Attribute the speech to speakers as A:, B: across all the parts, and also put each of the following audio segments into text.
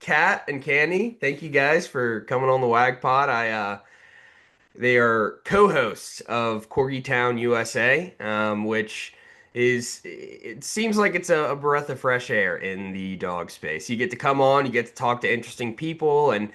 A: Kat and Candie, thank you guys for coming on the Wag Pod. They are co-hosts of Corgi Town USA, which it seems like it's a breath of fresh air in the dog space. You get to come on, you get to talk to interesting people, and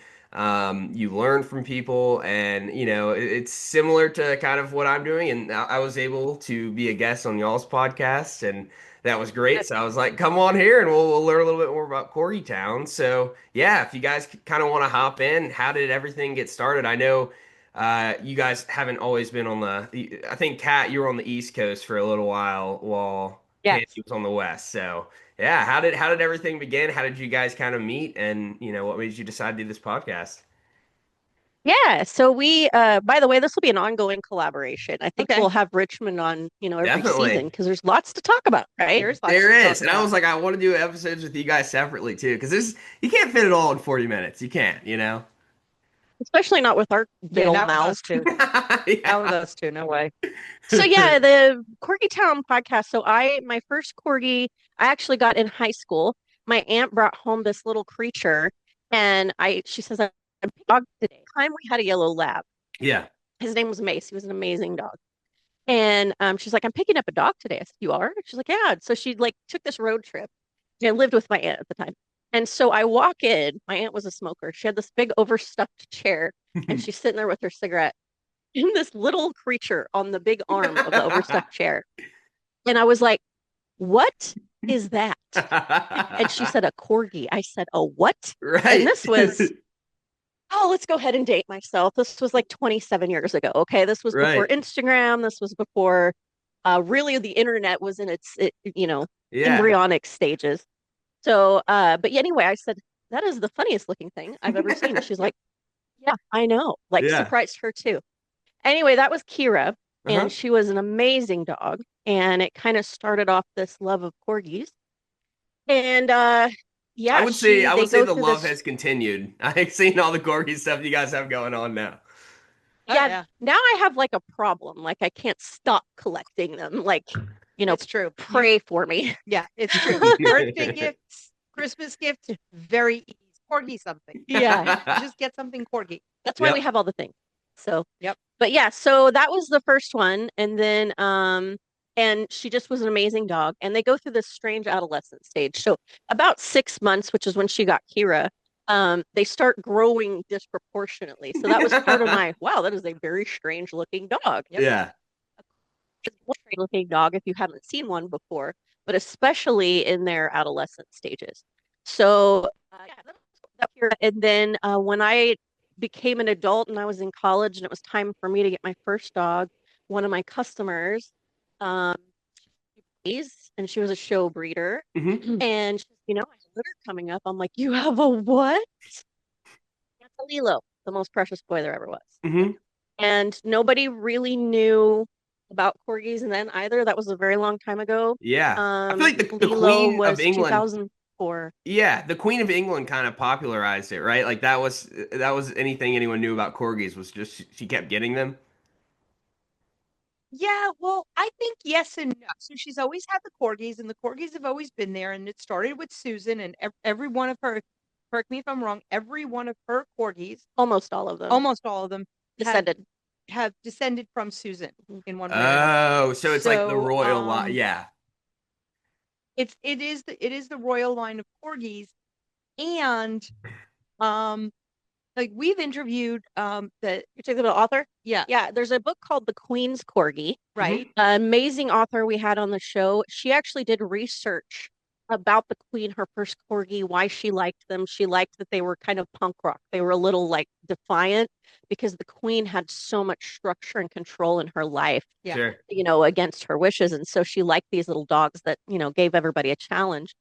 A: you learn from people, and it's similar to kind of what I'm doing. And I was able to be a guest on y'all's podcast, and that was great. So I was like, come on here, and we'll learn a little bit more about Corgi Town. So yeah, if you guys kind of want to hop in, how did everything get started? I know. You guys haven't always been on I think Kat, you were on the East Coast for a little while
B: Yes.
A: Candie was on the West. So yeah, how did everything begin? How did you guys kind of meet? And what made you decide to do this podcast?
B: Yeah. So by the way, this will be an ongoing collaboration. I think
C: Okay.
B: we'll have Richmond on, every season
A: Definitely.
B: because there's lots to talk about, right?
C: There's lots
A: There
C: to
A: is.
C: talk
A: And I was
C: about.
A: like, I want to do episodes with you guys separately too, because this you can't fit it all in 40 minutes. You can't.
B: Especially not with our big
C: Yeah,
B: old
C: not with us
B: mouths.
C: two. Not with
A: Yeah.
C: us two. No way.
B: So yeah, the Corgi Town podcast. So my first corgi, I actually got in high school. My aunt brought home this little creature, and she says, "I'm picking a dog today." Time we had a yellow lab.
A: Yeah.
B: His name was Mace. He was an amazing dog. And she's like, "I'm picking up a dog today." I said, "You are?" She's like, "Yeah." So she like took this road trip. I lived with my aunt at the time. And so I walk in, my aunt was a smoker. She had this big overstuffed chair and she's sitting there with her cigarette and this little creature on the big arm of the overstuffed chair. And I was like, "What is that?" And she said, "A corgi." I said, "A what?" And
A: Right.
B: this was, oh, let's go ahead and date myself. This was like 27 years ago. Okay. This was before
A: Right.
B: Instagram. This was before really the internet was in its
A: Yeah.
B: embryonic stages. So, but yeah, anyway, I said, "That is the funniest looking thing I've ever seen." And she's like, "Yeah, I know." Like
A: Yeah.
B: surprised her too. Anyway, that was Kira,
A: Uh-huh.
B: and she was an amazing dog. And it kind of started off this love of corgis. And
A: I
B: yeah,
A: would say I
B: they
A: would say
B: go
A: the
B: through
A: love
B: this.
A: has continued. I've seen all the corgi stuff you guys have going on now.
C: Oh
B: Yeah,
C: yeah,
B: now I have like a problem. Like I can't stop collecting them. Like, you know,
C: it's true.
B: pray for me.
C: Yeah, it's true. Birthday gifts, Christmas gifts, very easy. Corgi something.
B: Yeah,
C: Just get something corgi.
B: that's why we
A: Yep.
B: have all the things. So,
C: Yep.
B: but yeah, so that was the first one. And then and she just was an amazing dog. And they go through this strange adolescent stage. So about 6 months, which is when she got Kira, they start growing disproportionately. So that was part of my wow, that is a very strange looking dog.
C: Yep.
A: Yeah.
B: It's a strange looking dog if you haven't seen one before, but especially in their adolescent stages. So yeah, and then when I became an adult and I was in college and it was time for me to get my first dog, one of my customers, um, and she was a show breeder,
A: Hmm.
B: and she's, I have a litter coming up. I'm like, "You have a what?" That's a Lilo, the most precious boy there ever was.
A: Hmm.
B: And nobody really knew about corgis and then either. That was a very long time ago.
A: Yeah. I feel like the
B: Lilo
A: Queen of
B: was
A: England,
B: 2004.
A: yeah, the Queen of England kind of popularized it, right? Like that was anything anyone knew about corgis was just she kept getting them.
C: Yeah, well, I think yes and no. So she's always had the corgis, and the corgis have always been there. And it started with Susan, and every one of her, correct me if I'm wrong, every one of her corgis,
B: Almost all of them
C: almost all of them, have
B: descended.
C: have descended from Susan
B: Mhm.
C: in one way or another.
A: Oh, so it's like the
C: So,
A: royal line. Yeah.
C: it is the royal line of corgis, and like we've interviewed the
B: You're talking about author?
C: yeah,
B: Yeah, there's a book called The Queen's Corgi.
C: right.
A: Hmm.
B: Amazing author we had on the show. She actually did research about the Queen, her first corgi, why she liked them. She liked that they were kind of punk rock. They were a little like defiant because the Queen had so much structure and control in her life,
C: Yeah.
A: Sure.
B: against her wishes. And so she liked these little dogs that, gave everybody a challenge.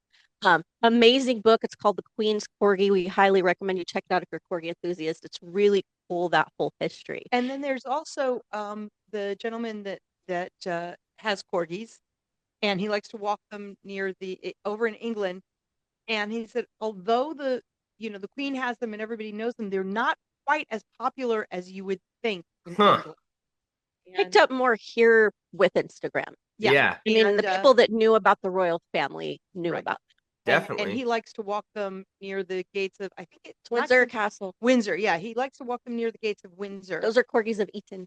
B: Amazing book. It's called The Queen's Corgi. We highly recommend you check it out if you're a corgi enthusiast. It's really cool, that whole history.
C: And then there's also the gentleman that has corgis, and he likes to walk them near over in England. And he said, although the Queen has them and everybody knows them, they're not quite as popular as you would think in
A: Huh.
C: England.
B: Picked up more here with Instagram.
C: Yeah.
A: Yeah.
B: I mean,
C: And
B: the people that knew about the royal family knew
C: right.
B: about
C: and
A: definitely.
C: he likes to walk them near the gates of, I think it's not
B: Windsor Castle.
C: Windsor. Yeah, he likes to walk them near the gates of Windsor.
B: Those are corgis of Eton. And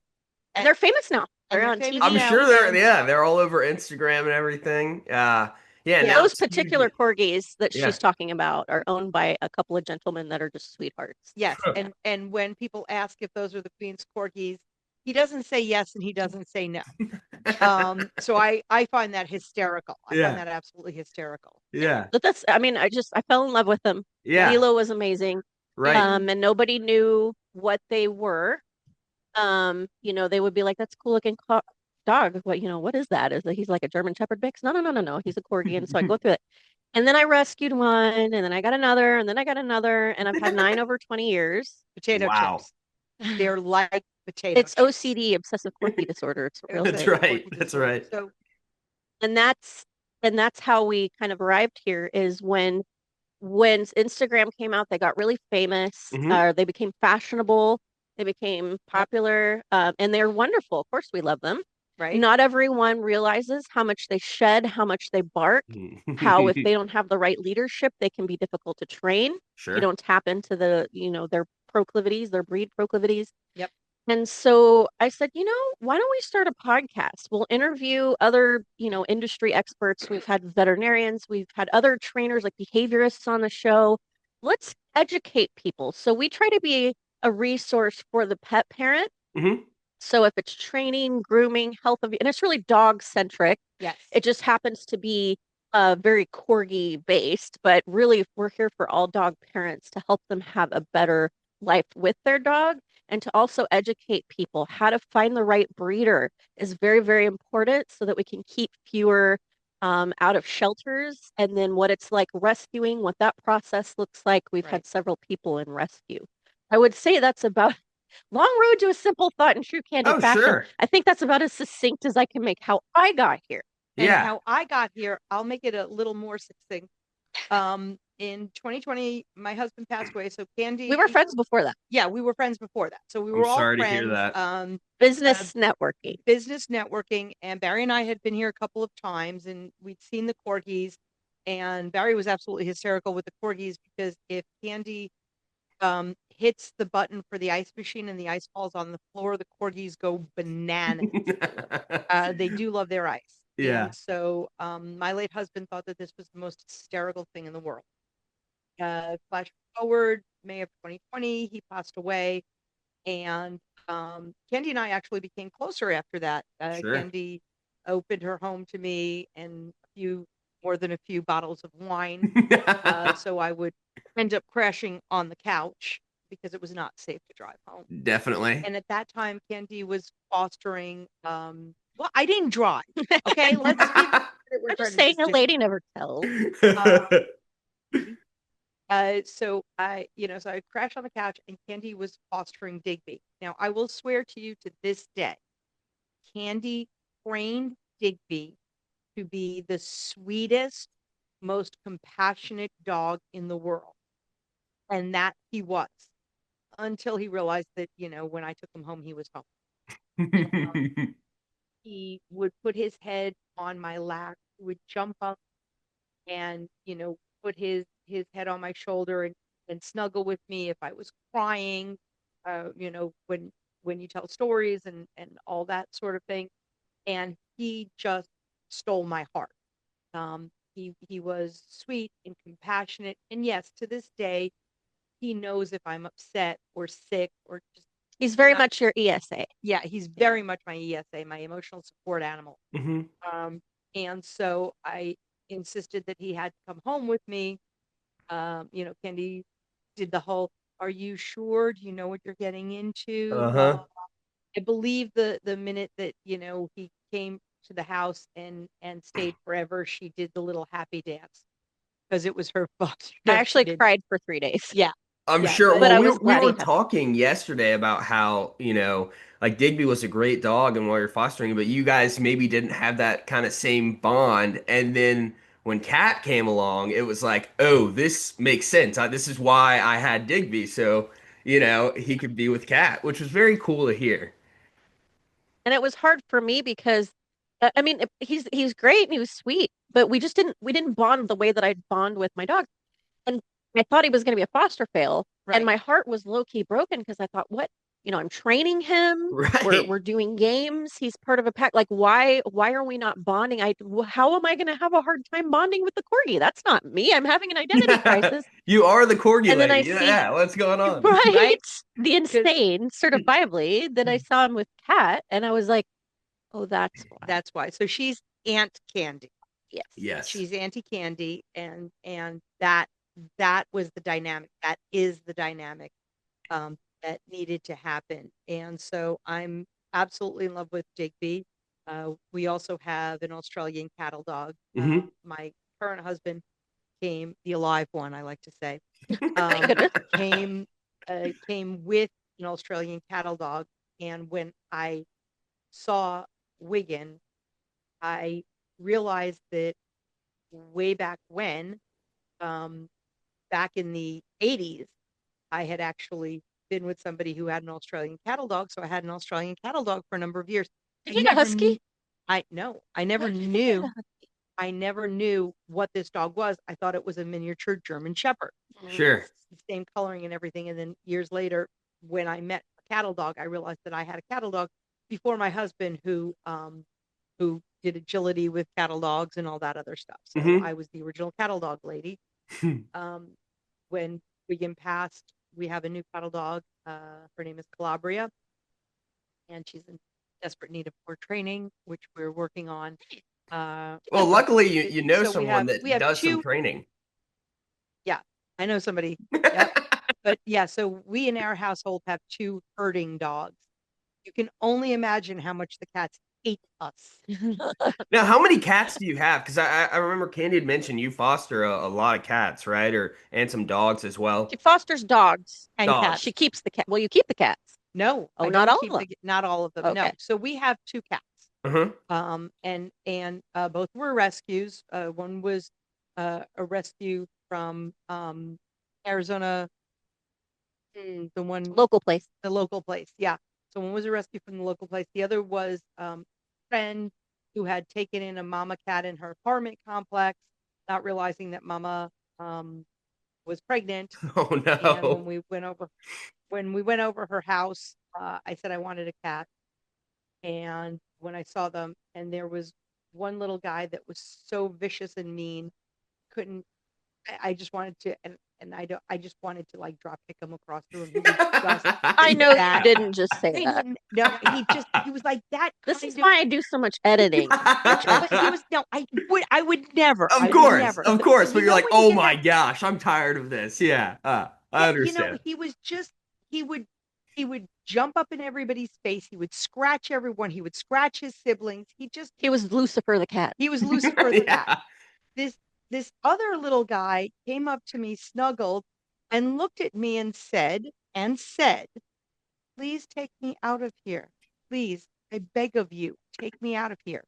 C: And,
B: they're famous now.
C: and
B: They're
C: they're
B: on
C: famous
A: I'm
B: TV.
C: now.
A: sure they're
C: And
A: yeah, they're all over Instagram and everything. Yeah, now
C: yeah,
B: Those
A: it's
B: particular
A: huge.
B: corgis that
A: Yeah.
B: she's talking about are owned by a couple of gentlemen that are just sweethearts.
C: yes.
B: Yeah.
C: And when people ask if those are the Queen's corgis, he doesn't say yes and he doesn't say no. So I find that hysterical. I find
A: Yeah.
C: that absolutely hysterical.
A: Yeah.
B: But that's, I mean, I fell in love with them.
A: Yeah.
B: Milo was amazing.
A: Right.
B: And nobody knew what they were. They would be like, "That's a cool looking dog." What is that? He's like a German Shepherd mix? No, no, no, no, no. He's a corgi. And so I go through it. And then I rescued one, and then I got another, and then I got another, and I've had nine over 20 years.
C: Potato
A: Wow.
C: chips. They're like potato
B: It's
C: chips.
B: OCD, obsessive corgi disorder. It's real
A: That's
B: thing.
A: right. That's right.
C: So
B: And that's how we kind of arrived here is when Instagram came out, they got really famous.
A: Hmm.
B: They became fashionable. They became
C: yep,
B: popular, and they're wonderful. Of course, we love them.
C: right,
B: Not everyone realizes how much they shed, how much they bark, how if they don't have the right leadership, they can be difficult to train. You
A: Sure.
B: don't tap into their proclivities, their breed proclivities.
C: yep,
B: And so I said, why don't we start a podcast? We'll interview other, industry experts. We've had veterinarians, we've had other trainers like behaviorists on the show. Let's educate people. So we try to be a resource for the pet parent.
A: Hmm.
B: So if it's training, grooming, health of, and it's really dog centric,
C: yes,
B: it just happens to be very corgi based, but really we're here for all dog parents to help them have a better life with their dog and to also educate people how to find the right breeder is very, very important so that we can keep fewer out of shelters and then what it's like rescuing, what that process looks like. We've
C: right.
B: had several people in rescue. I would say that's about long road to a simple thought in true Candie
A: Oh,
B: fashion.
A: sure.
B: I think that's about as succinct as I can make how I got here.
C: And
A: Yeah.
C: how I got here, I'll make it a little more succinct. In 2020, my husband passed away. So Candie,
B: We were friends before that.
C: yeah, we were friends before that. So we
A: I'm
C: were all
A: sorry to hear
C: friends.
A: that.
B: Business networking.
C: Business networking, and Barry and I had been here a couple of times, and we'd seen the corgis. And Barry was absolutely hysterical with the corgis because if Candie hits the button for the ice machine and the ice falls on the floor, the corgis go bananas. They do love their ice.
A: Yeah.
C: And so my late husband thought that this was the most hysterical thing in the world. Flash forward, May of 2020, he passed away. And Candie and I actually became closer after that.
A: Sure.
C: Candie opened her home to me and more than a few bottles of wine. So I would end up crashing on the couch because it was not safe to drive home.
A: Definitely.
C: And at that time, Candie was fostering. Well, I didn't drive. Okay, let's give
B: I'm just saying a lady never tells.
C: So I crashed on the couch and Candie was fostering Digby. Now, I will swear to you to this day, Candie trained Digby to be the sweetest, most compassionate dog in the world. And that he was until he realized that, when I took him home, he was home. He would put his head on my lap, he would jump up and, put his head on my shoulder and snuggle with me if I was crying, when you tell stories and all that sort of thing. And he just stole my heart. He was sweet and compassionate. And yes, to this day, he knows if I'm upset or sick or just
B: He's very much your ESA.
C: yeah, he's very much my ESA, my emotional support animal.
A: Hmm.
C: And so I insisted that he had to come home with me. Candie did the whole, are you sure? Do you know what you're getting into?
A: Uh-huh.
C: I believe the minute that, he came to the house and stayed forever, she did the little happy dance because it was her fault.
B: I actually cried for 3 days.
C: Yeah.
A: I'm
C: Yeah,
A: sure.
B: but
A: Well,
B: I
A: we,
B: was
A: we
B: glad he
A: were
B: had.
A: talking yesterday about how, like Digby was a great dog and while you're fostering, but you guys maybe didn't have that kind of same bond. And then when Cat came along, it was like, oh, this makes sense. This is why I had Digby. So, he could be with Cat, which was very cool to hear.
B: And it was hard for me because I mean he's great and he was sweet, but we didn't bond the way that I'd bond with my dog. And I thought he was going to be a foster fail.
C: Right.
B: And my heart was low key broken because I thought, what, I'm training him.
A: Right.
B: We're doing games. He's part of a pack. Like, why are we not bonding? How am I going to have a hard time bonding with the corgi? That's not me. I'm having an identity crisis.
A: You are the corgi
B: And then I
A: lady.
B: see,
A: Yeah, what's going on?
B: right, the insane certifiably. Then I saw him with Cat, and I was like, oh, that's why.
C: That's why. So she's Aunt Candie.
B: Yes.
A: Yes.
C: She's Auntie Candie, and that was the dynamic. That is the dynamic that needed to happen. And so I'm absolutely in love with Digby. We also have an Australian cattle dog. My current husband came, the alive one, I like to say, came with an Australian cattle dog. And when I saw Wigan, I realized that way back when, back in the 80s, I had actually been with somebody who had an Australian cattle dog. So I had an Australian cattle dog for a number of years.
B: Did you get a husky?
C: I never knew. I never knew what this dog was. I thought it was a miniature German Shepherd.
A: Sure.
C: Same coloring and everything. And then years later, when I met a cattle dog, I realized that I had a cattle dog before my husband, who did agility with cattle dogs and all that other stuff. So I was the original cattle dog lady. When Wigan passed, we have a new cattle dog. Her name is Calabria, and she's in desperate need of more training, which we're working on.
A: Well, luckily you know
C: so
A: someone that does some training.
C: Yeah, I know somebody. Yep. But yeah, so we in our household have 2 herding dogs. You can only imagine how much the cats hate us.
A: Now, how many cats do you have? Because I remember Candie had mentioned you foster a lot of cats, right? And some dogs as well.
B: She fosters dogs
C: and cats.
B: She keeps the cat. Well, you keep the cats.
C: No.
B: Oh, not all of them.
C: Not all of them.
B: Okay.
C: No. So we have 2 cats. And both were rescues. One was a rescue from Arizona. The local place. Yeah. So one was a rescue from the local place. The other was a friend who had taken in a mama cat in her apartment complex, not realizing that mama was pregnant.
A: Oh no.
C: And when we went over her house, I said I wanted a cat. And when I saw them, and there was one little guy that was so vicious and mean, I just wanted to, and I just wanted to like drop kick him across the room. He was just
B: I know you didn't just say that.
C: No, he was like that.
B: This is why I do so much editing.
C: I would never.
A: Of course. But you're like, oh my gosh, I'm tired of this. Yeah, I understand.
C: He was just, he would jump up in everybody's face. He would scratch everyone. He would scratch his siblings.
B: He was Lucifer the cat.
C: He was Lucifer the cat. This other little guy came up to me, snuggled, and looked at me and said, please take me out of here. Please, I beg of you, take me out of here.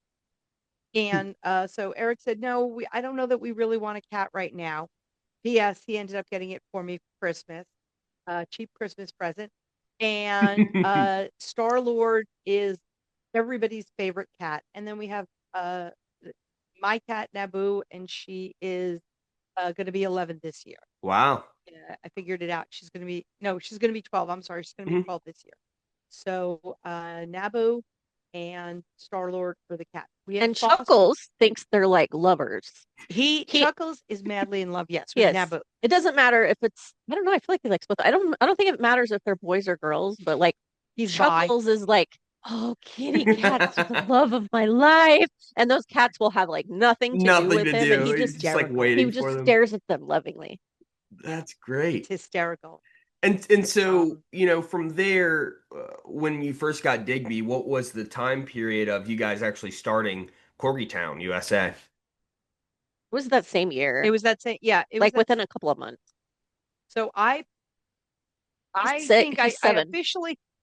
C: And so Eric said, no, I don't know that we really want a cat right now. P.S. He ended up getting it for me for Christmas, cheap Christmas present. And Star-Lord is everybody's favorite cat. And then we have my cat Naboo, and she is going to be 11 this year.
A: Wow.
C: I figured it out. She's going to be 12. I'm sorry. She's going to be 12 this year. So Naboo and Star-Lord for the cat.
B: And Chuckles thinks they're like lovers.
C: Chuckles is madly in love, yes, with
B: yes.
C: Naboo.
B: It doesn't matter if it's, I don't know, I feel like he likes both. I don't think it matters if they're boys or girls, but like Chuckles is like, oh, kitty cats are the love of my life. And those cats will have like nothing to do with him. And he just
A: like waiting for them.
B: Stares at them lovingly.
A: That's great.
C: It's hysterical.
A: And so, from there, when you first got Digby, what was the time period of you guys actually starting Corgi Town USA?
B: It was that same year.
C: It was that same, yeah. It
B: like
C: was
B: within a couple of months.
C: So I think I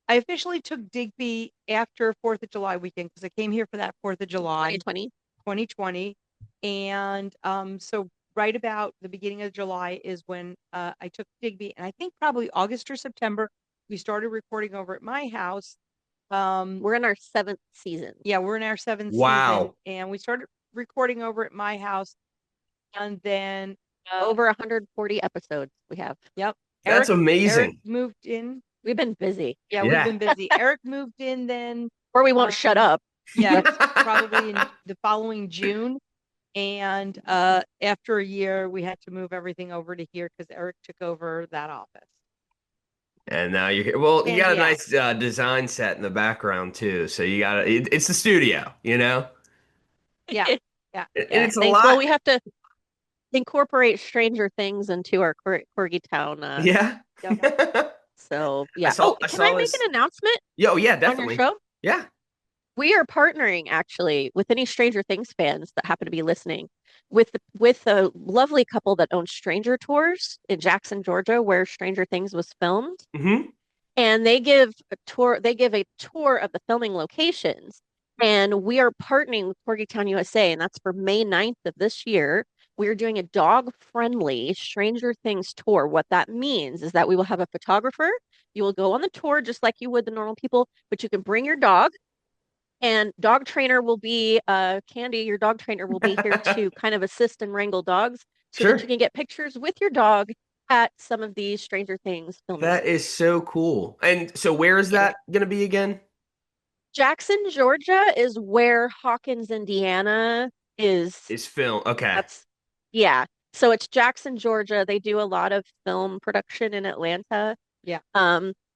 C: officially took Digby after 4th of July weekend, because I came here for that 4th of July. 2020. And so right about the beginning of July is when I took Digby, and I think probably August or September, we started recording over at my house.
B: We're in our 7th season.
C: Yeah, we're in our 7th
A: wow.
C: season. And we started recording over at my house, and then
B: Over 140 episodes we have.
C: Yep.
A: That's
C: Eric
A: amazing.
C: moved in.
B: We've been busy.
C: Yeah, we've
A: Yeah.
C: been busy. Eric moved in then.
B: Or we won't shut up.
C: Yes, probably in the following June. And after a year, we had to move everything over to here because Eric took over that office.
A: And now you're here. Well, you got a
C: Candy out.
A: nice design set in the background too. So you got it's the studio, you know?
C: Yeah, yeah,
A: And
C: yeah.
A: it's a
B: Thanks. Well,
A: lot.
B: we have to incorporate Stranger Things into our Corgi Town.
A: Yeah.
C: Yep.
B: So
A: I
B: yeah.
A: saw
B: Oh,
A: I
B: can I
A: saw
B: make
A: this.
B: an announcement
A: Yeah, oh yeah,
B: on your
A: definitely.
B: show?
A: Yeah.
B: We are partnering actually with any Stranger Things fans that happen to be listening with a lovely couple that owns Stranger Tours in Jackson, Georgia, where Stranger Things was filmed.
A: Hmm.
B: And they give a tour of the filming locations. And we are partnering with Corgi Town USA, and that's for May 9th of this year. We are doing a dog-friendly Stranger Things tour. What that means is that we will have a photographer. You will go on the tour just like you would the normal people, but you can bring your dog, and dog trainer will be Candie, your dog trainer will be here to kind of assist and wrangle dogs so that you
A: Sure.
B: can get pictures with your dog at some of these Stranger Things filming
A: That is
B: locations.
A: so cool. And so where is
B: Yeah.
A: that gonna be again?
B: Jackson, Georgia is where Hawkins, Indiana is.
A: Is film. Okay.
B: That's, yeah. So it's Jackson, Georgia. They do a lot of film production in Atlanta.
C: Yeah.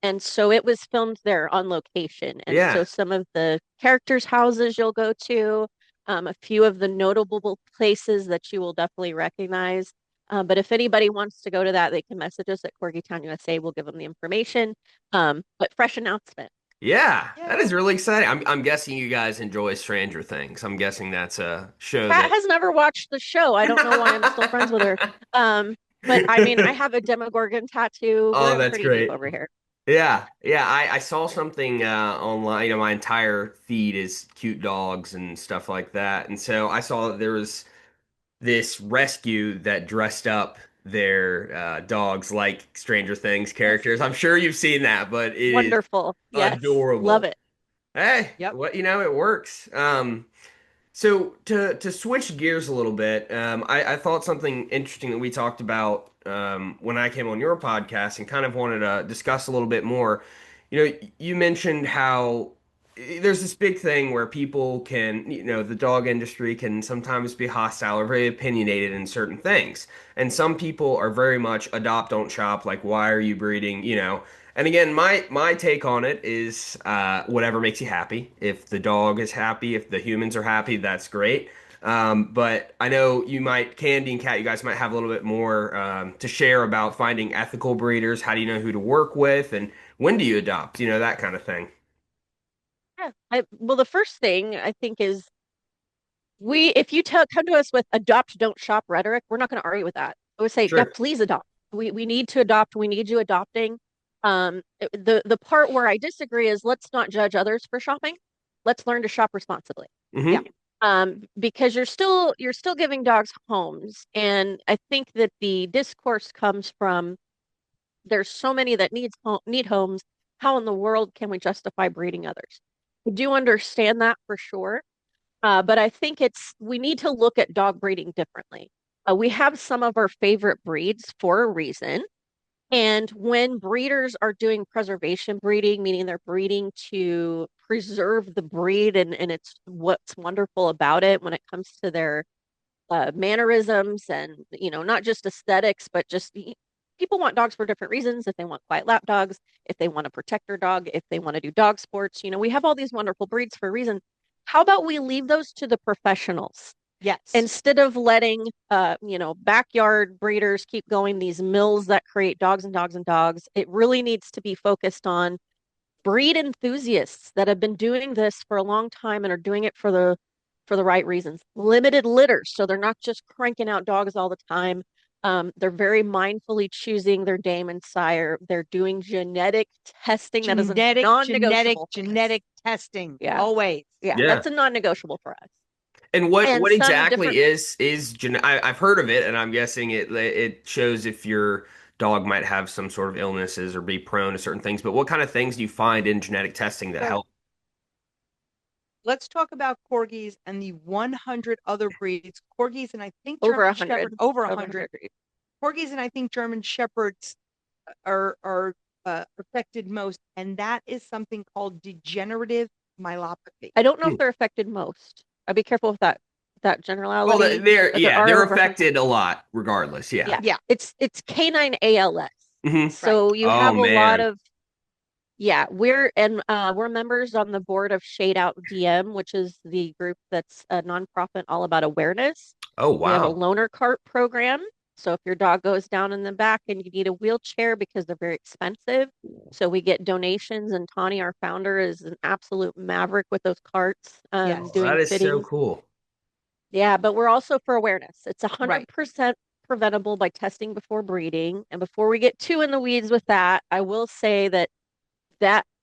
B: And so it was filmed there on location. And so
A: Yeah.
B: some of the characters' houses you'll go to, a few of the notable places that you will definitely recognize. But if anybody wants to go to that, they can message us at Corgi Town USA. We'll give them the information. But fresh announcement.
A: Yeah. That
C: Yeah.
A: is really exciting. I'm guessing you guys enjoy Stranger Things. I'm guessing that's a show
B: Pat
A: that
B: has never watched the show. I don't know why I'm still friends with her. But I mean, I have a Demogorgon tattoo. We're
A: Oh,
B: in
A: that's
B: pretty deep
A: great.
B: over here.
A: Yeah, yeah. I saw something online. You know, my entire feed is cute dogs and stuff like that. And so I saw that there was this rescue that dressed up their dogs like Stranger Things
B: Yes.
A: characters. I'm sure you've seen that, but it is
B: Wonderful. Yes. Love
A: adorable.
B: it.
A: Hey,
C: Yep.
A: what it works. So to switch gears a little bit, I thought something interesting that we talked about when I came on your podcast and kind of wanted to discuss a little bit more. You know, you mentioned how there's this big thing where people can, you know, the dog industry can sometimes be hostile or very opinionated in certain things. And some people are very much adopt, don't shop, like, why are you breeding, you know? And again, my take on it is whatever makes you happy. If the dog is happy, if the humans are happy, that's great. But I know you might, Candy and Cat, you guys might have a little bit more to share about finding ethical breeders. How do you know who to work with, and when do you adopt? You know, that kind of thing.
B: Yeah. Well, the first thing I think is if you come to us with adopt, don't shop rhetoric, we're not going to argue with that. I would say, yeah,
A: Sure.
B: please adopt. We need to adopt. We need you adopting. The part where I disagree is let's not judge others for shopping. Let's learn to shop responsibly.
C: Yeah.
A: Hmm.
B: Because you're still giving dogs homes, and I think that the discourse comes from there's so many that need homes. How in the world can we justify breeding others? I do understand that for sure. But I think we need to look at dog breeding differently. We have some of our favorite breeds for a reason. And when breeders are doing preservation breeding, meaning they're breeding to preserve the breed and it's what's wonderful about it when it comes to their mannerisms and, not just aesthetics, but just people want dogs for different reasons. If they want quiet lap dogs, if they want to protect their dog, if they want to do dog sports, we have all these wonderful breeds for a reason. How about we leave those to the professionals
C: Yes.
B: instead of letting backyard breeders keep going, these mills that create dogs and dogs and dogs? It really needs to be focused on breed enthusiasts that have been doing this for a long time and are doing it for the right reasons. Limited litters, so they're not just cranking out dogs all the time. They're very mindfully choosing their dame and sire. They're doing genetic testing that is a non-negotiable for us.
C: Genetic testing.
B: Yeah,
C: Always.
B: yeah,
A: Yeah.
B: that's a non-negotiable for us.
A: And what
B: And
A: what
B: some
A: exactly
B: different
A: is I've heard of it, and I'm guessing it shows if your dog might have some sort of illnesses or be prone to certain things. But what kind of things do you find in genetic testing that
C: So
A: help?
C: let's talk about corgis and the 100 other breeds. Corgis and I think
B: Over
C: German
B: 100.
C: Shepherd, over
B: Over
C: 100. Corgis and I think German Shepherds are affected most, and that is something called degenerative myelopathy.
B: I don't know if they're affected most. I'd be careful with that
A: Well,
B: generality. But there
A: they're
B: are over 100.
A: affected a lot, regardless. Yeah.
C: Yeah.
B: It's canine ALS.
A: Hmm.
B: So you
A: Oh
B: have a lot
A: man.
B: of we're members on the board of Shade Out DM, which is the group that's a nonprofit all about awareness.
A: Oh
B: We have a
A: wow.
B: loaner cart program. So if your dog goes down in the back and you need a wheelchair because they're very expensive, so we get donations. And Tawny, our founder, is an absolute maverick with those carts,
C: Yes.
A: That
B: doing
A: is so
B: fittings.
A: cool.
B: Yeah, but we're also for awareness. It's
C: Right.
B: 100% preventable by testing before breeding. And before we get too in the weeds with that, I will say that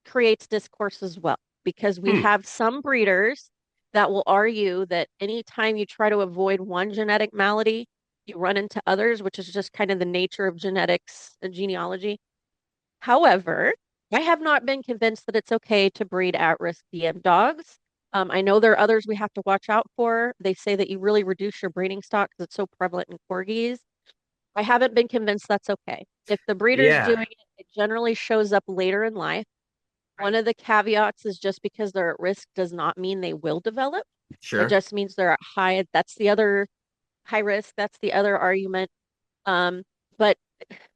B: creates discourse as well, because we
A: Hmm.
B: have some breeders that will argue that anytime you try to avoid one genetic malady, you run into others, which is just kind of the nature of genetics and genealogy. However, I have not been convinced that it's okay to breed at-risk DM dogs. I know there are others we have to watch out for. They say that you really reduce your breeding stock because it's so prevalent in corgis. I haven't been convinced that's okay. If the breeder's
A: Yeah.
B: doing it, it generally shows up later in life. One
C: Right.
B: of the caveats is just because they're at risk does not mean they will develop. It
A: Sure.
B: just means they're at high. That's the other high risk. That's the other argument. Um, but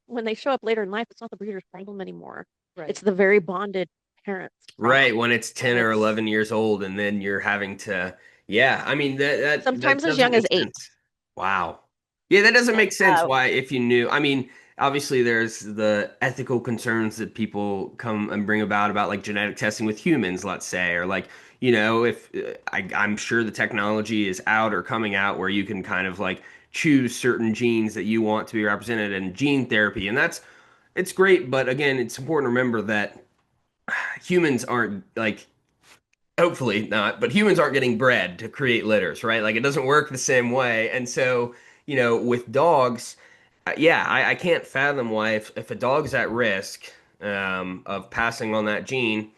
B: when they show up later in life, it's not the breeder's problem anymore.
C: Right.
B: It's the very bonded parents'
A: Right,
B: problem.
A: when it's 10
B: And
A: or
B: it's
A: 11 years old and then you're having to, yeah, I mean that
B: sometimes as
A: doesn't
B: young
A: make
B: as 8.
A: sense. Wow. Yeah, that doesn't
B: And
A: make sense why if you knew. I mean, obviously there's the ethical concerns that people come and bring about like genetic testing with humans, let's say, or like, if I'm sure the technology is out or coming out where you can kind of like choose certain genes that you want to be represented in gene therapy, and it's great, but again, it's important to remember that humans aren't like hopefully not, but humans aren't getting bred to create litters, right? Like it doesn't work the same way. And so, with dogs, yeah, I can't fathom why if a dog's at risk of passing on that gene,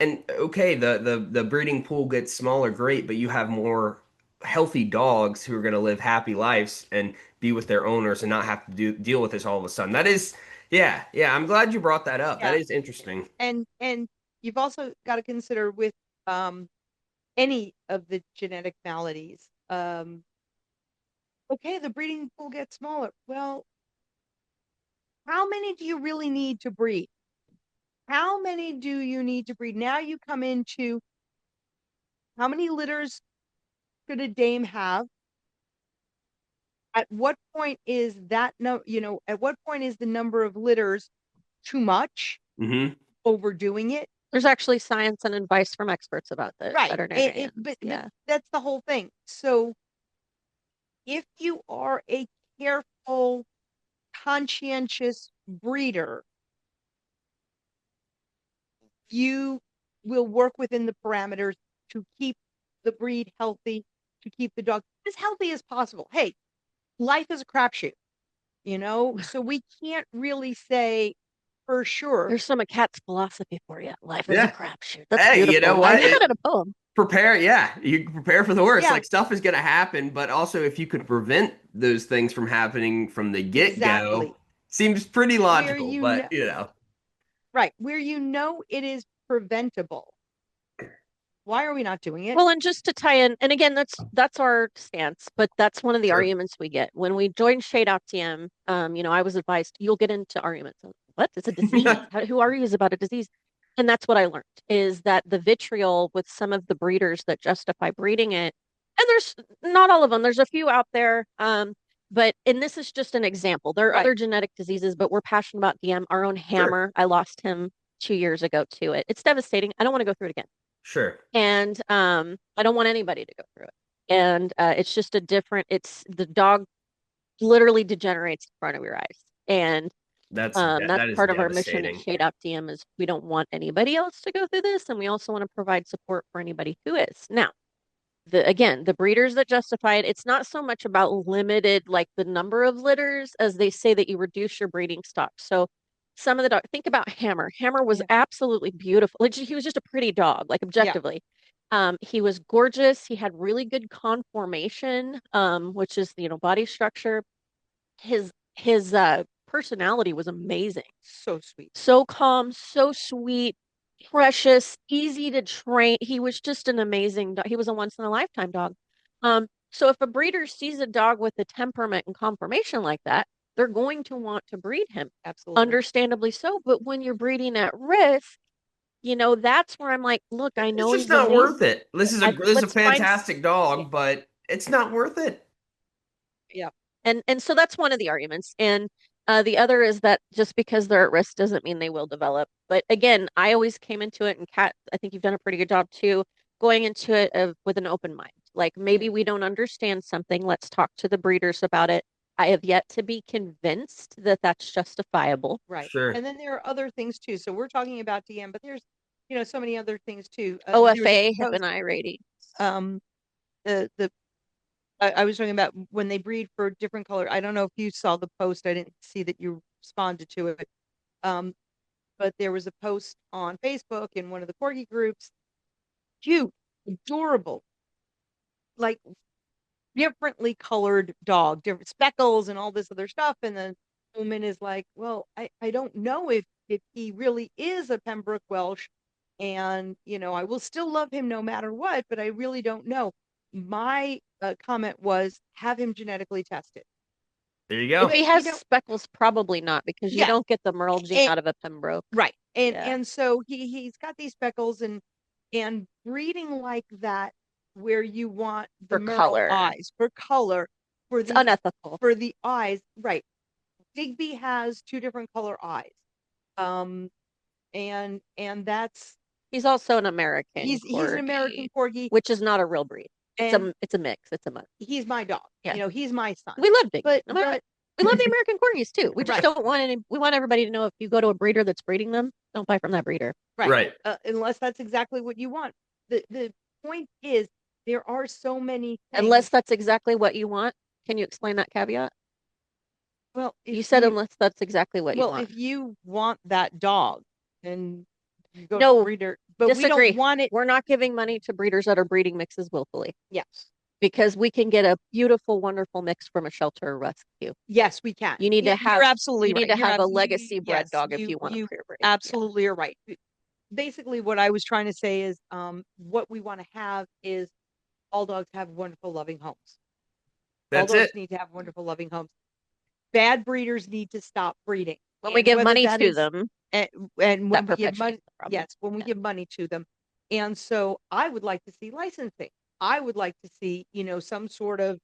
A: and okay, the breeding pool gets smaller, great, but you have more healthy dogs who are going to live happy lives and be with their owners and not have to deal with this all of a sudden. That is, yeah, yeah. I'm glad you brought that up. That
C: Yeah.
A: is interesting.
C: And you've also got to consider with um any of the genetic maladies. Okay, the breeding pool gets smaller. Well, how many do you really need to breed? How many do you need to breed? Now you come into how many litters should a dame have? At what point is that at what point is the number of litters too much,
A: Hmm.
C: overdoing it?
B: there's actually science and advice from experts about this,
C: Right.
B: veterinarians.
C: But
B: Yeah.
C: that's the whole thing. So if you are a careful, conscientious breeder, you will work within the parameters to keep the breed healthy, to keep the dog as healthy as possible. Hey, life is a crapshoot, so we can't really say for sure.
B: There's some of Kat's philosophy for you. Life is a
A: Yeah.
B: crapshoot. That's
A: Hey, you know
B: beautiful. I
A: what?
B: hear that in a poem.
A: Prepare, yeah, you can prepare for the worst.
C: Yeah,
A: Like stuff is going to happen, but also if you could prevent those things from happening from the
C: exactly.
A: get-go, seems pretty
C: Where
A: logical,
C: you
A: but
C: know, right, where it is preventable. Why are we not doing it?
B: Well, and just to tie in, and again, that's our stance, but that's one of the
A: sure.
B: arguments we get when we joined Shade Out TM. I was advised you'll get into arguments. What? It's a disease. Who argues about a disease? And that's what I learned is that the vitriol with some of the breeders that justify breeding it, and there's not all of them. There's a few out there. And this is just an example. There are
C: Right.
B: other genetic diseases, but we're passionate about DM. Our own
A: Sure.
B: hammer, I lost him 2 years ago to it. It's devastating. I don't want to go through it again.
A: Sure.
B: And I don't want anybody to go through it. And it's just it's the dog literally degenerates in front of your eyes. And that's
A: That is
B: part of our mission at
A: devastating.
B: Shade Up DM is we don't want anybody else to go through this, and we also want to provide support for anybody who is. Now, the breeders that justify it, it's not so much about limited like the number of litters as they say that you reduce your breeding stock. So some of the dog, think about Hammer. Hammer was
C: Yeah.
B: absolutely beautiful. Like, he was just a pretty dog, like objectively. He was gorgeous. He had really good conformation, which is, body structure. His personality was amazing.
C: So sweet.
B: So calm, so sweet, precious, easy to train. He was just an amazing dog. He was a once in a lifetime dog. So if a breeder sees a dog with a temperament and conformation like that, they're going to want to breed him.
C: Absolutely.
B: Understandably so. But when you're breeding at risk, that's where I'm like, look, I
A: It's
B: know
A: just
B: he's
A: not
B: amazing.
A: worth it. This is a
B: Let's find,
A: fantastic dog, but it's not worth it.
C: Yeah.
B: and so that's one of the arguments. And the other is that just because they're at risk doesn't mean they will develop. But again, I always came into it, and Kat, I think you've done a pretty good job too, going into it with an open mind. Like maybe we don't understand something. Let's talk to the breeders about it. I have yet to be convinced that that's justifiable.
C: Right.
A: Sure.
C: And then there are other things too. So we're talking about DM, but there's, so many other things too. There was a
B: OFA, hip
C: post,
B: and eye rating.
C: the I was talking about when they breed for different color. I don't know if you saw the post. I didn't see that you responded to it. But there was a post on Facebook in one of the corgi groups. Cute, adorable, like differently colored dog, different speckles and all this other stuff. And the woman is like, well, I don't know if he really is a Pembroke Welsh. And, I will still love him no matter what, but I really don't know. My comment was have him genetically tested.
A: There you
B: If
A: go.
B: he has speckles, probably not, because you
C: Yeah.
B: don't get the Merle gene out of a Pembroke.
C: Right. And
B: Yeah.
C: and so he's got these speckles and breeding like that where you want the
B: For
C: Merle
B: color.
C: eyes for color for
B: It's
C: the
B: unethical.
C: for the eyes. Right. Digby has two different color eyes. And that's
B: He's also an American
C: he's an American corgi,
B: which is not a real breed.
C: and
B: It's a mix. It's a mix.
C: he's my dog.
B: Yeah.
C: He's my son.
B: We love Digby.
C: But
B: we love the American corgis too. We just
C: Right.
B: don't want any. We want everybody to know if you go to a breeder that's breeding them, don't buy from that breeder.
C: Right. Unless that's exactly what you want. The point is there are so many things.
B: Unless that's exactly what you want. Can you explain that caveat?
C: Well,
B: You said unless that's exactly what you
C: well,
B: want.
C: if you want that dog, then you go to
B: No,
C: the breeder. But
B: Disagree.
C: we don't want it.
B: We're not giving money to breeders that are breeding mixes willfully.
C: Yes.
B: Because we can get a beautiful, wonderful mix from a shelter or rescue.
C: Yes, we can.
B: You need to have
C: You're absolutely
B: you need
C: right.
B: to have a legacy bred dog if you want to pure breed.
C: Absolutely are right. Basically, what I was trying to say is what we want to have is all dogs have wonderful, loving homes.
A: That's
C: all dogs
A: it.
C: need to have wonderful, loving homes. Bad breeders need to stop breeding.
B: When we give money to them.
C: And when we give money,
B: yes,
C: when we give money to them. And so I would like to see licensing. I would like to see, some sort of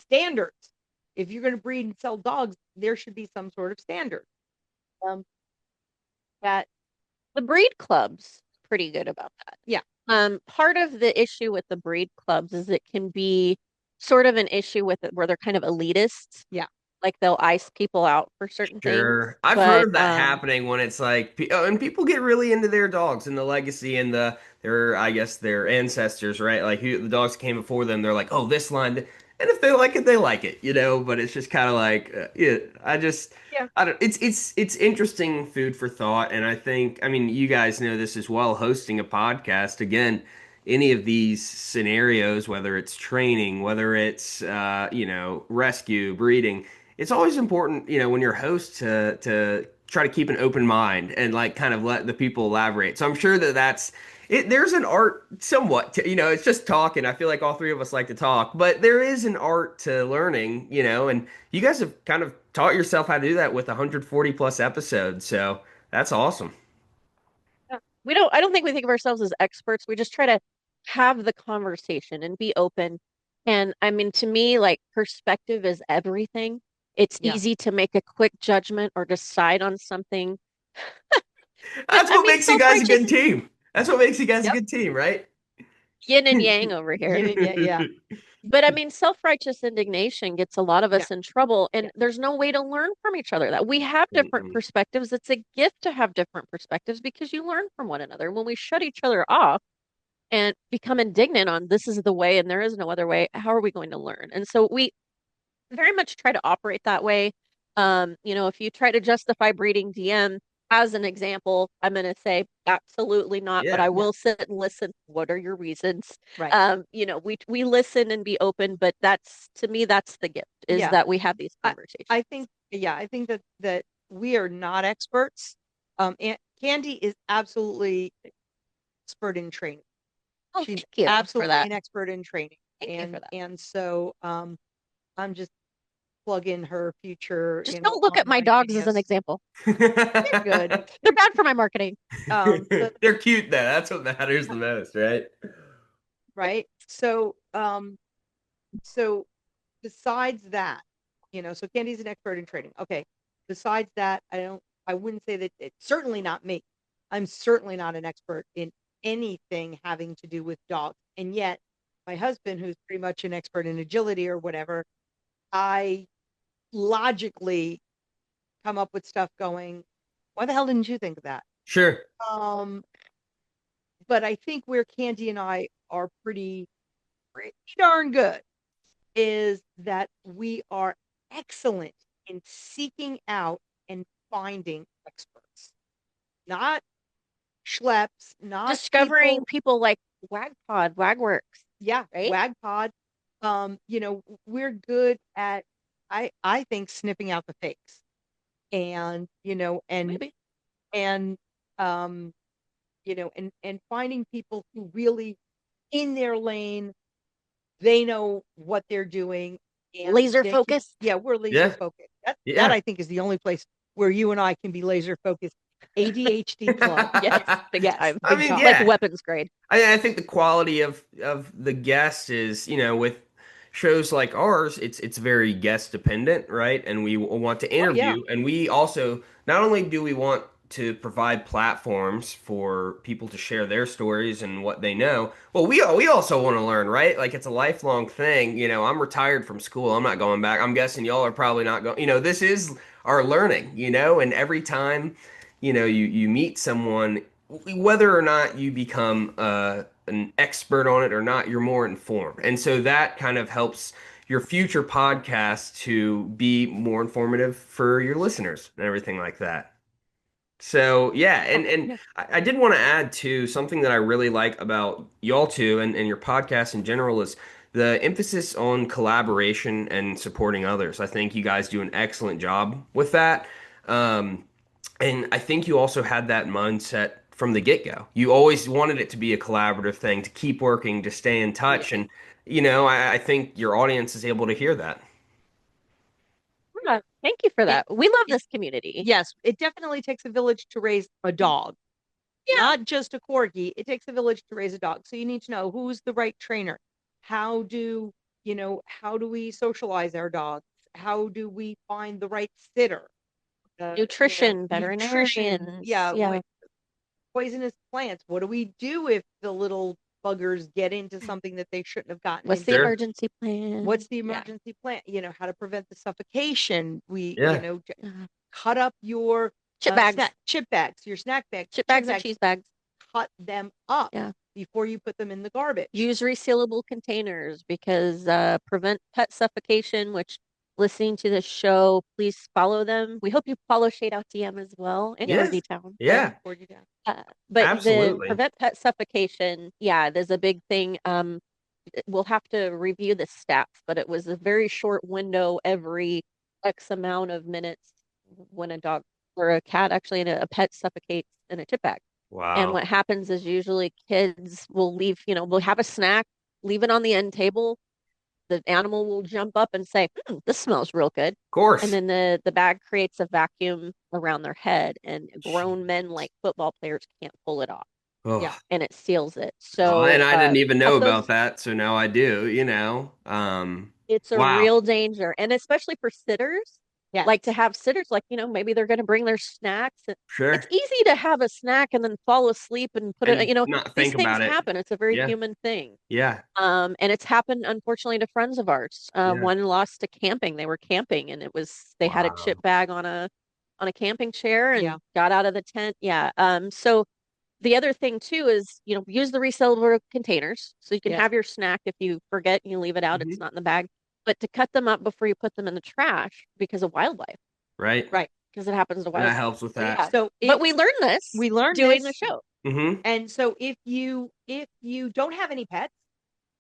C: standards. If you're going to breed and sell dogs, there should be some sort of standard. That
B: the breed club's pretty good about that.
C: Yeah.
B: Part of the issue with the breed clubs is it can be sort of an issue with it where they're kind of elitists.
C: Yeah.
B: Like they'll ice people out for certain things.
A: I've heard of that happening when it's like, and people get really into their dogs and the legacy and I guess their ancestors, right? Like the dogs came before them, they're like, oh, this line, and if they like it, they like it, But it's just kind of like, I don't. It's interesting food for thought, and I mean, you guys know this as well. Hosting a podcast again. Any of these scenarios, whether it's training, whether it's rescue, breeding, it's always important, when you're a host to try to keep an open mind and like kind of let the people elaborate. So I'm sure that's it. There's an art somewhat to, it's just talking. I feel like all three of us like to talk, but there is an art to learning, and you guys have kind of taught yourself how to do that with 140 plus episodes. So that's awesome.
B: I don't think we think of ourselves as experts. We just try to have the conversation and be open. And I mean, to me, like perspective is everything. It's easy to make a quick judgment or decide on something.
A: That's what makes you guys a good team. That's what makes you guys a good team, right?
B: Yin and yang over here.
C: Yeah.
B: But I mean, self-righteous indignation gets a lot of us in trouble, and there's no way to learn from each other. That we have different perspectives. It's a gift to have different perspectives because you learn from one another. When we shut each other off and become indignant on this is the way and there is no other way, how are we going to learn? And so we very much try to operate that way. If you try to justify breeding DM as an example, I'm going to say absolutely not, but
A: Yeah.
B: I will sit and listen. What are your reasons?
C: Right.
B: We listen and be open, but that's to me, that's the gift is
C: Yeah.
B: that we have these conversations.
C: I think, yeah, I think that we are not experts. And Candie is absolutely expert in training.
B: Oh,
C: She's
B: thank you for
C: absolutely
B: that.
C: an expert in training.
B: Thank you for that.
C: And so I'm just plug in her future,
B: Just don't look at my
C: online
B: dogs as an
C: videos.
B: example.
C: Good.
B: They're bad for my marketing.
C: But
A: They're cute though. That's what matters the most, right?
C: right. So besides that, so Candie's an expert in training. Okay. Besides that, I wouldn't say that it's certainly not me. I'm certainly not an expert in anything having to do with dogs. And yet my husband, who's pretty much an expert in agility or whatever, I logically come up with stuff going, why the hell didn't you think of that?
A: Sure.
C: Um, but I think where Candie and I are pretty darn good is that we are excellent in seeking out and finding experts, not schleps, not
B: Discovering people like WagPod, WagWorks.
C: Yeah,
B: right?
C: WagPod. We're good at, I think, sniffing out the fakes, and
B: Maybe.
C: and um, and finding people who really in their lane, they know what they're doing, and
B: Laser
C: they can,
B: focused.
C: yeah, we're laser
A: Yeah.
C: focused. That
A: Yeah.
C: I think is the only place where you and I can be laser focused. ADHD club.
B: Yes, big
C: Yes.
B: time.
A: I mean,
C: time.
A: yeah.
B: Like weapons grade.
A: I think the quality of the guest is, with shows like ours, it's very guest dependent, right? And we want to
C: Oh yeah.
A: interview, and we also not only do we want to provide platforms for people to share their stories and what they know. Well, we also want to learn, right? Like it's a lifelong thing. I'm retired from school. I'm not going back. I'm guessing y'all are probably not going. This is our learning, and every time, you meet someone, whether or not you become an expert on it or not, you're more informed. And so that kind of helps your future podcast to be more informative for your listeners and everything like that. So yeah, and
B: Oh,
A: and
B: yeah.
A: I did want to add too something that I really like about y'all two and your podcast in general is the emphasis on collaboration and supporting others. I think you guys do an excellent job with that. Um, and I think you also had that mindset from the get-go. You always wanted it to be a collaborative thing, to keep working, to stay in
C: Yeah.
A: touch. And, I think your audience is able to hear that.
B: Yeah, thank you for
C: It,
B: that. We love
C: it
B: this community.
C: yes, it definitely takes a village to raise a dog.
B: Yeah.
C: Not just a corgi. It takes a village to raise a dog. So you need to know who's the right trainer. How do we socialize our dogs? How do we find the right sitter?
B: Nutrition,
C: Nutrition. Yeah,
B: veterinarians.
C: poisonous plants. What do we do if the little buggers get into something that they shouldn't have gotten
B: What's the
C: into?
A: Sure.
B: emergency plan?
C: What's the emergency plan? How to prevent the suffocation.
A: Yeah.
C: Cut up your
B: Chip bags.
C: chip bags, your snack bags,
B: Chip bags and cheese bags.
C: cut them up
B: Yeah.
C: before you put them in the garbage.
B: Use resealable containers because prevent pet suffocation, which listening to this show, please follow them. We hope you follow Shade Out DM as well in
A: Yes.
B: Corgi Town.
A: Yeah.
B: But the
A: Absolutely.
B: prevent pet suffocation, yeah, there's a big thing. We'll have to review the stats, but it was a very short window every X amount of minutes when a dog or a cat actually a pet suffocates in a chip bag. And
A: Wow.
B: what happens is usually kids will leave, we'll have a snack, leave it on the end table. The animal will jump up and say, this smells real good.
A: Of course.
B: And then the bag creates a vacuum around their head, and grown men like football players can't pull it off.
A: Oh.
C: Yeah.
B: And it seals it.
A: Oh,
B: So
A: and I didn't even know
B: cut those.
A: about that, so now I do,
B: It's a
A: Wow.
B: real danger. And especially for sitters,
C: Yes.
B: like to have sitters, like, maybe they're going to bring their snacks.
A: Sure.
B: It's easy to have a snack and then fall asleep and put
A: And
B: it,
A: not
B: these
A: think
B: things
A: about it.
B: happen. It's a very
A: Yeah.
B: human thing.
A: Yeah.
B: And it's happened, unfortunately, to friends of ours.
A: Yeah.
B: One lost to camping. They were camping and they had a chip
A: Wow.
B: bag on a camping chair and
C: Yeah.
B: got out of the tent. Yeah. So the other thing too is, use the resealable containers so you can
C: Yes.
B: have your snack if you forget and you leave it out, it's not in the bag. But to cut them up before you put them in the trash because of wildlife.
A: Right.
C: Right.
B: because it happens to
A: And that
B: wild.
A: helps with
B: So,
A: that.
B: yeah.
C: So
B: But we learned this
C: we learned
B: doing
C: this.
B: the show.
A: Mm-hmm.
C: And so if you don't have any pets,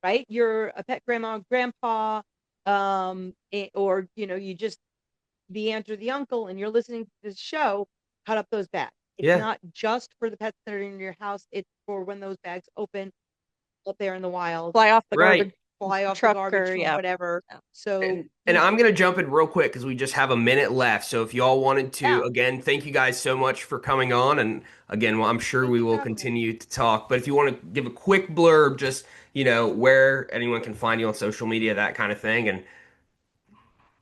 C: right? You're a pet grandma, grandpa, or you just the aunt or the uncle, and you're listening to this show, cut up those bags. It's
A: Yeah.
C: not just for the pets that are in your house. It's for when those bags open up there in the wild,
B: Fly off the garbage
C: fly off the
B: truck
C: garbage
B: or
C: from whatever.
B: Yeah.
C: So
A: And I'm going to jump in real quick because we just have a minute left. So if y'all wanted to,
C: Yeah.
A: again, thank you guys so much for coming on. And again, well, I'm sure
C: Thank
A: we
C: you for
A: will
C: having me.
A: continue to talk. But if you want to give a quick blurb, just, where anyone can find you on social media, that kind of thing, and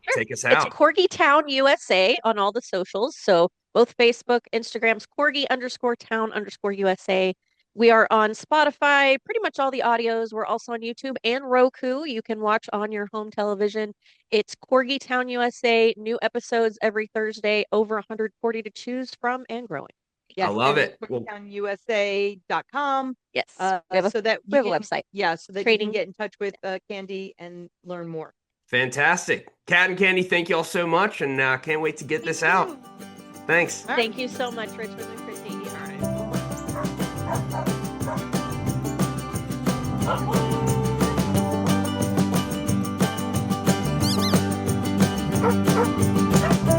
B: Sure.
A: take us
B: It's
A: out.
B: Corgi Town USA on all the socials. So both Facebook, Instagrams, Corgi_Town_USA. We are on Spotify, pretty much all the audios. We're also on YouTube and Roku. You can watch on your home television. It's Corgi Town USA. New episodes every Thursday, over 140 to choose from and growing.
A: I
C: Yes,
A: love
C: and
A: it. Well,
C: corgitownusa.com.
B: Yes.
C: So
B: we have a
C: that you can,
B: website.
C: so that you
B: Training.
C: can get in touch with Candie and learn more.
A: fantastic. Kat and Candie, thank you all so much. And can't wait to get this out. Thanks.
C: All right.
B: Thank you so much, Richmond. We appreciate you.
A: All right.